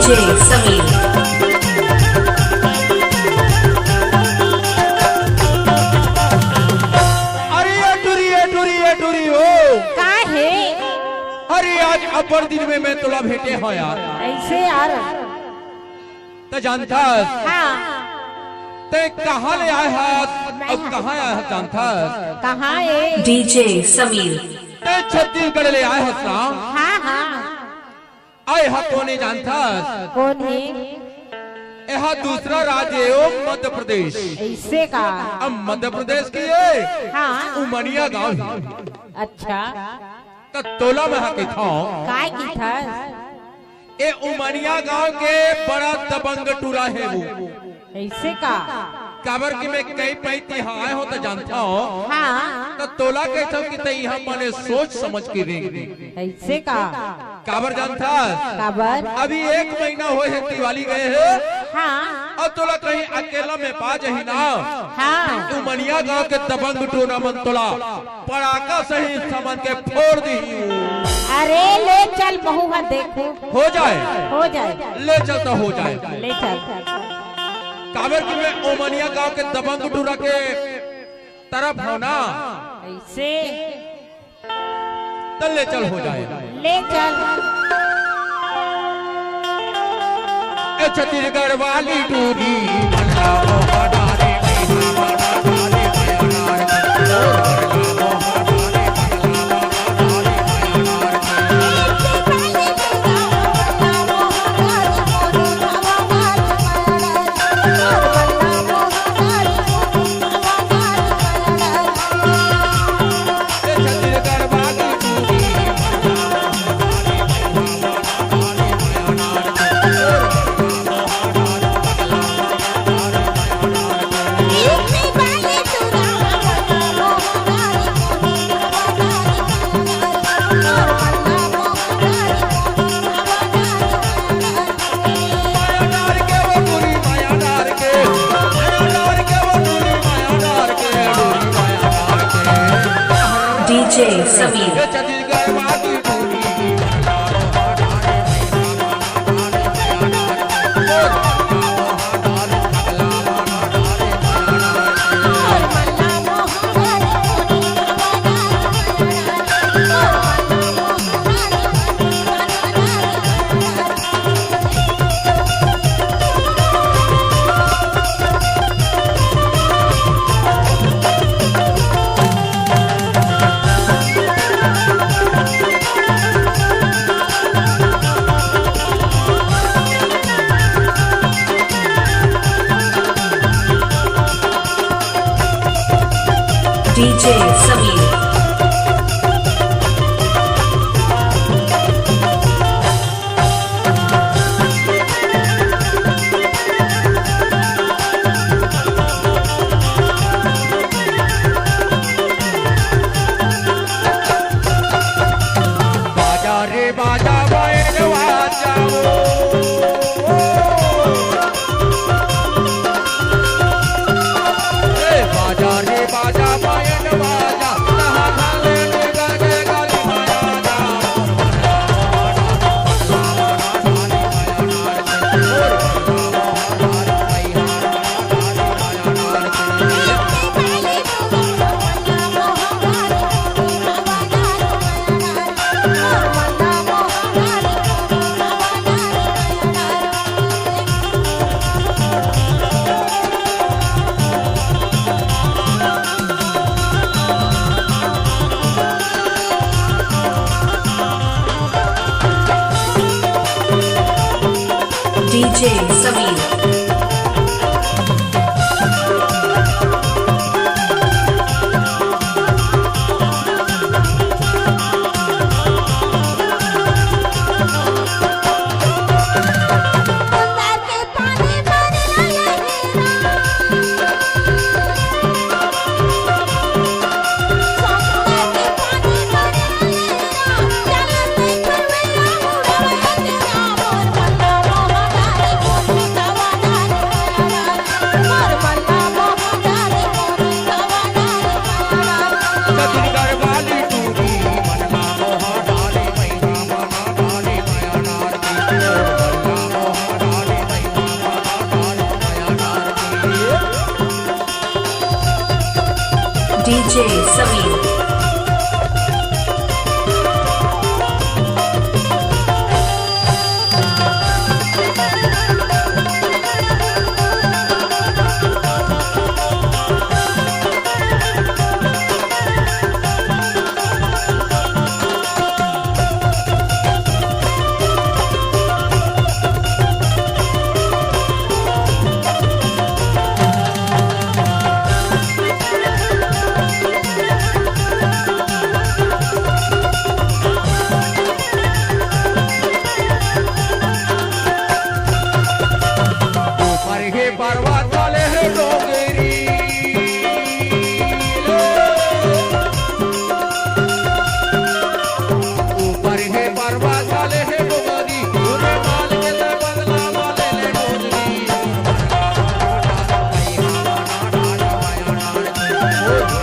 DJ Sameer. अरे आज अपर दिन में मैं तोला भेटे हो यार। ऐसे यार तो जानता हाँ ते कहाँ ले आए हाथ और कहाँ आया है जानता कहाँ है डीजे समीर। ते छत्तीसगढ़ ले आए हस ना। हाँ हाँ आए हा कौन जानता कौन है यह दूसरा राज्य है मध्य प्रदेश। ऐसे का अब मध्य प्रदेश की है हाँ उमनिया गांव है। अच्छा तो तोला में के था काय की था ये उमनिया गांव के बड़ा दबंग टूरा है वो। ऐसे का काबर की मैं कई पैती आए हो तो जानता हूँ। हाँ तो तोला कहता हूँ कि ते यहाँ मैंने सोच समझ के देंगे। ऐसे का काबर जानता खबर अभी 1 महीना हुए है दिवाली गए है हाँ और तोला कहीं अकेला में पा जही ना। हाँ उमनिया गांव के दबंग टूर्नामेंट तोला पड़ाका सही सामान के फोड़ दी। अरे ले चल बहू का देखो हो जाए हो जाए ले चलता हो जाए। ले चल काबर की मैं उमनिया गांव के दबंग टूरा के तरफ हो ना ऐसे तो ले चल हो जाए। ले चल ए छत्तीसगढ़ वाली टूरी बनाओ बनारे डीजे समीर। छत्तीसगढ़ वाली टूरी डीजे समीर। बाजा रे बाजा बैठवा जाओ रे बाजा रे बाजा बैठवा जा कहाँ खाले गए गाली माया जा DJ Sameer. Thank you. DJ Sameer. ऊपर हे पर्वत वाले हे डोंगरी ऊपर हे पर्वत वाले हे डोंगरी उन्हें माल के ते बदला वाले ले डोंगरी ओ